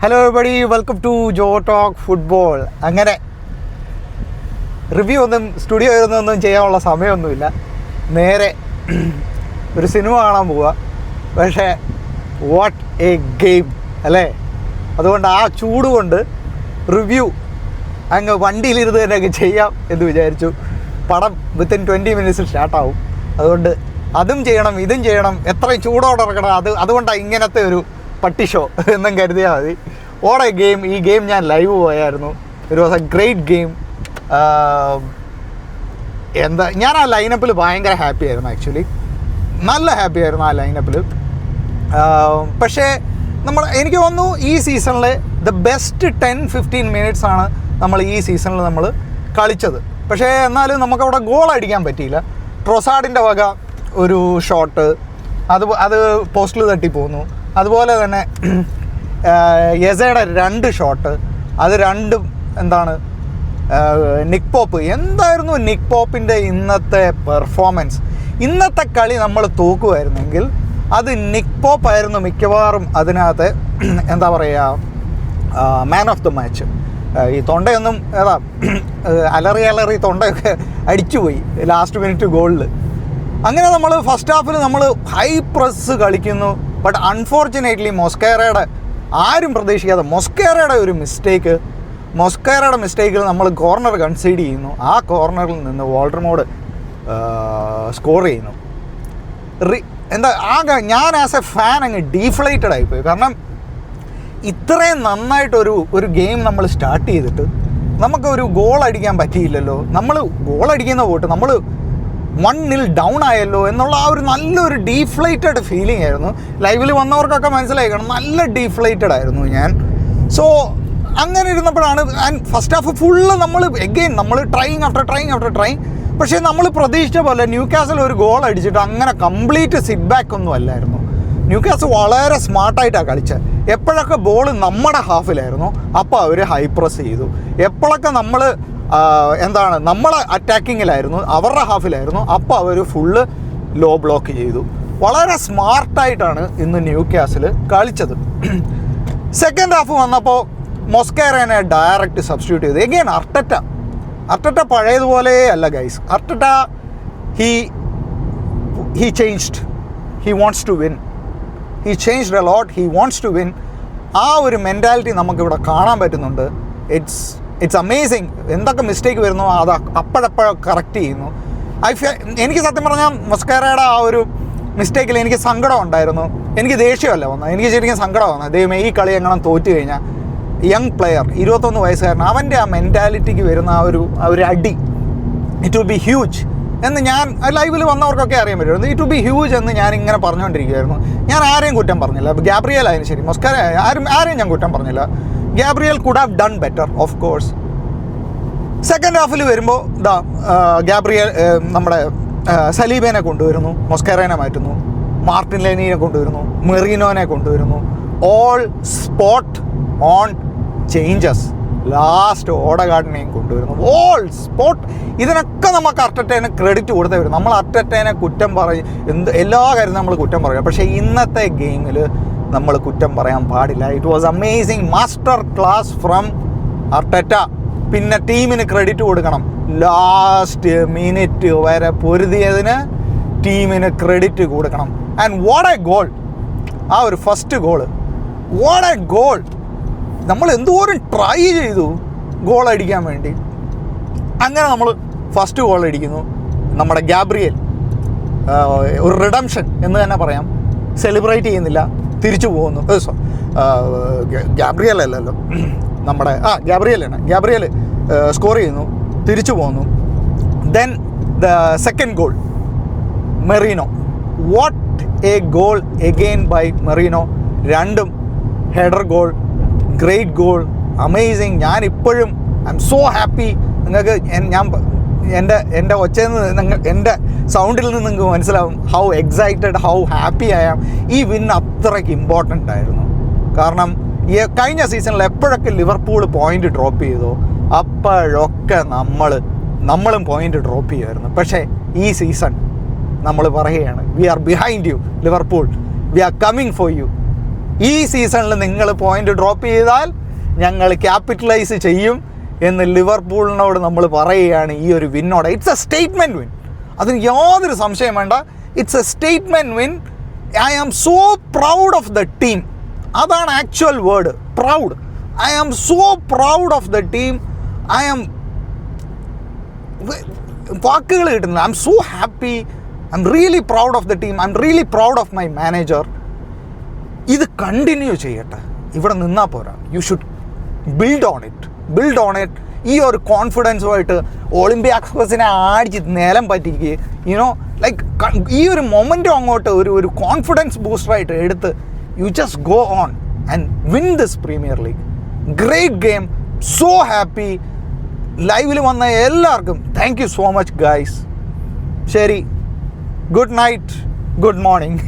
Hello everybody, welcome to Jo talk football. അങ്ങനെ review ഒന്നും studio ഇരുന്നൊന്നും ചെയ്യാനുള്ള സമയമൊന്നുമില്ല. നേരെ ഒരു സിനിമ കാണാൻ പോവുക. പക്ഷേ വാട്ട് എ ഗെയിം അല്ലേ. അതുകൊണ്ട് ആ ചൂട് കൊണ്ട് റിവ്യൂ അങ്ങ് വണ്ടിയിലിരുന്ന് തന്നെ അങ്ങ് ചെയ്യാം എന്ന് വിചാരിച്ചു. പടം വിത്തിൻ 20 മിനിറ്റ്സിൽ സ്റ്റാർട്ടാവും. അതുകൊണ്ട് അതും ചെയ്യണം ഇതും ചെയ്യണം, എത്രയും ചൂടോടെ ഇറക്കണം. അതുകൊണ്ടാണ് ഇങ്ങനത്തെ ഒരു പട്ടി ഷോ എന്നും കരുതിയാൽ മതി. ഓടെ ഗെയിം, ഈ ഗെയിം ഞാൻ ലൈവ് പോയായിരുന്നു. It was A great game. ഞാൻ ആ ലൈനപ്പിൽ ഭയങ്കര ഹാപ്പി ആയിരുന്നു. ആക്ച്വലി നല്ല ഹാപ്പി ആയിരുന്നു ആ ലൈനപ്പിൽ. പക്ഷേ എനിക്ക് തോന്നുന്നു ഈ സീസണിലെ ദ ബെസ്റ്റ് 10-15 മിനിറ്റ്സ് ആണ് നമ്മൾ ഈ സീസണിൽ നമ്മൾ കളിച്ചത്. പക്ഷേ എന്നാലും നമുക്കവിടെ ഗോൾ അടിക്കാൻ പറ്റിയില്ല. ട്രൊസാർഡിൻ്റെ വക ഒരു ഷോട്ട് അത് പോസ്റ്റിൽ തട്ടിപ്പോന്നു. അതുപോലെ തന്നെ യെസയുടെ 2 ഷോട്ട്, അത് രണ്ടും നിക് പോപ്പ്. എന്തായിരുന്നു നിക് പോപ്പിൻ്റെ ഇന്നത്തെ പെർഫോമൻസ്? ഇന്നത്തെ കളി നമ്മൾ തോക്കുമായിരുന്നെങ്കിൽ അത് നിക് പോപ്പായിരുന്നു മിക്കവാറും അതിനകത്ത് മാൻ ഓഫ് ദ മാച്ച്. ഈ തൊണ്ടയൊന്നും അലറി തൊണ്ടയൊക്കെ അടിച്ചുപോയി ലാസ്റ്റ് മിനിറ്റ് ഗോളിൽ. അങ്ങനെ നമ്മൾ ഫസ്റ്റ് ഹാഫിൽ നമ്മൾ ഹൈ പ്രസ് കളിക്കുന്നു. ബട്ട് അൺഫോർച്ചുനേറ്റ്ലി മൊസ്കേറയുടെ ആരും പ്രതീക്ഷിക്കാതെ മൊസ്കേറയുടെ മിസ്റ്റേക്കിൽ നമ്മൾ കോർണർ കൺസീഡ് ചെയ്യുന്നു. ആ കോർണറിൽ നിന്ന് വോൾഡർമോഡ് സ്കോർ ചെയ്യുന്നു. ഞാൻ ആസ് എ ഫാൻ അങ്ങ് ഡീഫ്ലേറ്റഡ് ആയിപ്പോയി. കാരണം ഇത്രയും നന്നായിട്ടൊരു ഗെയിം നമ്മൾ സ്റ്റാർട്ട് ചെയ്തിട്ട് നമുക്കൊരു ഗോൾ അടിക്കാൻ പറ്റിയില്ലല്ലോ. നമ്മൾ ഗോൾ അടിക്കുന്ന പോട്ട് നമ്മൾ 1-0 ഡൗൺ ആയല്ലോ എന്നുള്ള ആ ഒരു നല്ലൊരു ഡീഫ്ലേറ്റഡ് ഫീലിംഗ് ആയിരുന്നു. ലൈവിൽ വന്നവർക്കൊക്കെ മനസ്സിലായിക്കണം, നല്ല ഡീഫ്ലേറ്റഡ് ആയിരുന്നു ഞാൻ. സോ അങ്ങനെ ഇരുന്നപ്പോഴാണ് ഫസ്റ്റ് ഹാഫ് ഫുള്ള് നമ്മൾ ട്രൈങ് ആഫ്റ്റർ ട്രൈങ്. പക്ഷേ നമ്മൾ പ്രതീക്ഷിച്ച പോലെ ന്യൂകാസിൽ ഒരു ഗോൾ അടിച്ചിട്ട് അങ്ങനെ കംപ്ലീറ്റ് സിറ്റ് ബാക്ക് ഒന്നും അല്ലായിരുന്നു. ന്യൂകാസിൽ വളരെ സ്മാർട്ടായിട്ടാണ് കളിച്ചത്. എപ്പോഴൊക്കെ ബോൾ നമ്മുടെ ഹാഫിലായിരുന്നു അപ്പോൾ അവർ ഹൈ പ്രസ് ചെയ്തു. എപ്പോഴൊക്കെ നമ്മൾ അറ്റാക്കിങ്ങിലായിരുന്നു, അവരുടെ ഹാഫിലായിരുന്നു, അപ്പോൾ അവർ ഫുള്ള് ലോ ബ്ലോക്ക് ചെയ്തു. വളരെ സ്മാർട്ടായിട്ടാണ് ഇന്ന് ന്യൂകാസിൽ കളിച്ചത്. സെക്കൻഡ് ഹാഫ് വന്നപ്പോൾ മൊസ്കേറനെ ഡയറക്റ്റ് സബ്സ്റ്റിറ്റ്യൂട്ട് ചെയ്തു. എഗെയിൻ അർട്ടറ്റ പഴയതുപോലെ അല്ല guys. Arteta he changed. He wants to win. He changed a lot. He wants to win. ആ ഒരു മെൻറ്റാലിറ്റി നമുക്കിവിടെ കാണാൻ പറ്റുന്നുണ്ട്. It's amazing. എന്തൊക്കെ മിസ്റ്റേക്ക് വരുന്നു അത് അപ്പോഴപ്പോഴും കറക്റ്റ് ചെയ്യുന്നു. എനിക്ക് സത്യം പറഞ്ഞാൽ മൊസ്കേറയുടെ ആ ഒരു മിസ്റ്റേക്കിൽ എനിക്ക് സങ്കടം ഉണ്ടായിരുന്നു. എനിക്ക് ദേഷ്യമല്ല വന്നത്, എനിക്ക് ശരിക്കും സങ്കടം വന്നത്. ദൈവമേ, ഈ കളി എങ്ങനെ തോറ്റു കഴിഞ്ഞാൽ യങ് പ്ലെയർ 21 വയസ്സുകാരൻ, അവൻ്റെ ആ മെൻറ്റാലിറ്റിക്ക് വരുന്ന ആ ഒരു അടി ഇറ്റ് വിൽ ബി ഹ്യൂജ് എന്ന് ഞാൻ ലൈവിൽ വന്നവർക്കൊക്കെ അറിയാൻ പറ്റുമായിരുന്നു. ഇറ്റ് വിൽ ബി ഹ്യൂജ് എന്ന് ഞാൻ ഇങ്ങനെ പറഞ്ഞുകൊണ്ടിരിക്കുകയായിരുന്നു. ഞാൻ ആരെയും കുറ്റം പറഞ്ഞില്ല. ഗാബ്രിയേൽ ആയാലും ശരി, മൊസ്കേറ ആരെയും ഞാൻ കുറ്റം പറഞ്ഞില്ല. Gabriel could have done better off course. Second ഹാഫിൽ വരുമ്പോൾ ഗാബ്രിയേൽ നമ്മുടെ സലീബേനെ കൊണ്ടുവരുന്നു, മൊസ്കേറേനെ മാറ്റുന്നു, മാർട്ടിൻലേനിയെ കൊണ്ടുവരുന്നു, മെറീനോനെ കൊണ്ടുവരുന്നു. All spot on changes. Last ഓഡഗാർഡിനെയും കൊണ്ടുവരുന്നു. All spot. ഇതിനൊക്കെ നമുക്ക് അർട്ടറ്റേനെ ക്രെഡിറ്റ് കൊടുത്തേ വരും. നമ്മൾ അർട്ടറ്റേനെ കുറ്റം പറയും, എല്ലാ കാര്യവും നമ്മൾ കുറ്റം പറയും. പക്ഷേ ഇന്നത്തെ ഗെയിമിൽ നമ്മൾ കുറ്റം പറയാൻ പാടില്ല. It was amazing. Master class from Arteta. പിന്നെ ടീമിന് ക്രെഡിറ്റ് കൊടുക്കണം. ലാസ്റ്റ് മിനിറ്റ് വരെ പൊരുതിയതിന് ടീമിന് ക്രെഡിറ്റ് കൊടുക്കണം. And what a goal! ആ ഒരു first goal, what a goal! നമ്മൾ എന്തോരം ട്രൈ ചെയ്തു ഗോൾ അടിക്കാൻ വേണ്ടി. അങ്ങനെ നമ്മൾ ഫസ്റ്റ് ഗോൾ അടിക്കുന്നു. നമ്മുടെ ഗാബ്രിയേൽ ഒരു റിഡംഷൻ എന്ന് തന്നെ പറയാം. സെലിബ്രേറ്റ് ചെയ്യുന്നില്ല, തിരിച്ചു പോകുന്നു. ഗാബ്രിയേൽ അല്ലല്ലോ, നമ്മുടെ ഗാബ്രിയേൽ സ്കോർ ചെയ്യുന്നു, തിരിച്ചു പോകുന്നു. Then the second goal, Merino. What a goal again by Merino. രണ്ടും header goal, great goal, amazing. ഞാനിപ്പോഴും ഐ എം സോ ഹാപ്പി. നിങ്ങൾക്ക് എൻ്റെ ഒച്ചയിൽ നിന്ന് എൻ്റെ സൗണ്ടിൽ നിന്ന് നിങ്ങൾക്ക് മനസ്സിലാവും how excited, how happy I am. ഈ വിൻ അത്രയ്ക്ക് ഇമ്പോർട്ടൻ്റ് ആയിരുന്നു. കാരണം കഴിഞ്ഞ സീസണിൽ എപ്പോഴൊക്കെ ലിവർപൂൾ പോയിൻ്റ് ഡ്രോപ്പ് ചെയ്തോ അപ്പോഴൊക്കെ നമ്മളും പോയിൻ്റ് ഡ്രോപ്പ് ചെയ്യുമായിരുന്നു. പക്ഷേ ഈ സീസൺ നമ്മൾ പറയുകയാണ്, we are behind you Liverpool, we are coming for you. ഈ സീസണിൽ നിങ്ങൾ പോയിൻ്റ് ഡ്രോപ്പ് ചെയ്താൽ ഞങ്ങൾ ക്യാപിറ്റലൈസ് ചെയ്യും എന്ന് ലിവർപൂളിനോട് നമ്മൾ പറയുകയാണ് ഈ ഒരു വിന്നോടെ. ഇറ്റ്സ് എ സ്റ്റേറ്റ്മെൻറ്റ് വിൻ, അതിന് യാതൊരു സംശയം വേണ്ട. It's a statement win. I am so proud of the team. അതാണ് actual word, proud. I am so proud of the team. I am, വാക്കുകൾ കിട്ടുന്നില്ല. I am so happy. I am really proud of the team. I am really proud of my manager. ഇത് continue ചെയ്യട്ടെ, ഇവിടെ നിന്നാൽ പോരാ. You should build on it. ഈ ഒരു കോൺഫിഡൻസുമായിട്ട് ഒളിമ്പിയാക്സിനെ അടിച്ച് നിലം പറ്റിക്കുക, യുനോ, ലൈക്ക് ഈ ഒരു മൊമെൻറ്റും അങ്ങോട്ട് ഒരു കോൺഫിഡൻസ് ബൂസ്റ്ററായിട്ട് എടുത്ത് you just go on and win this premier league. Great game, so happy. ലൈവിൽ വന്ന എല്ലാവർക്കും thank you so much guys. ശരി, ഗുഡ് നൈറ്റ്, ഗുഡ് മോർണിംഗ്.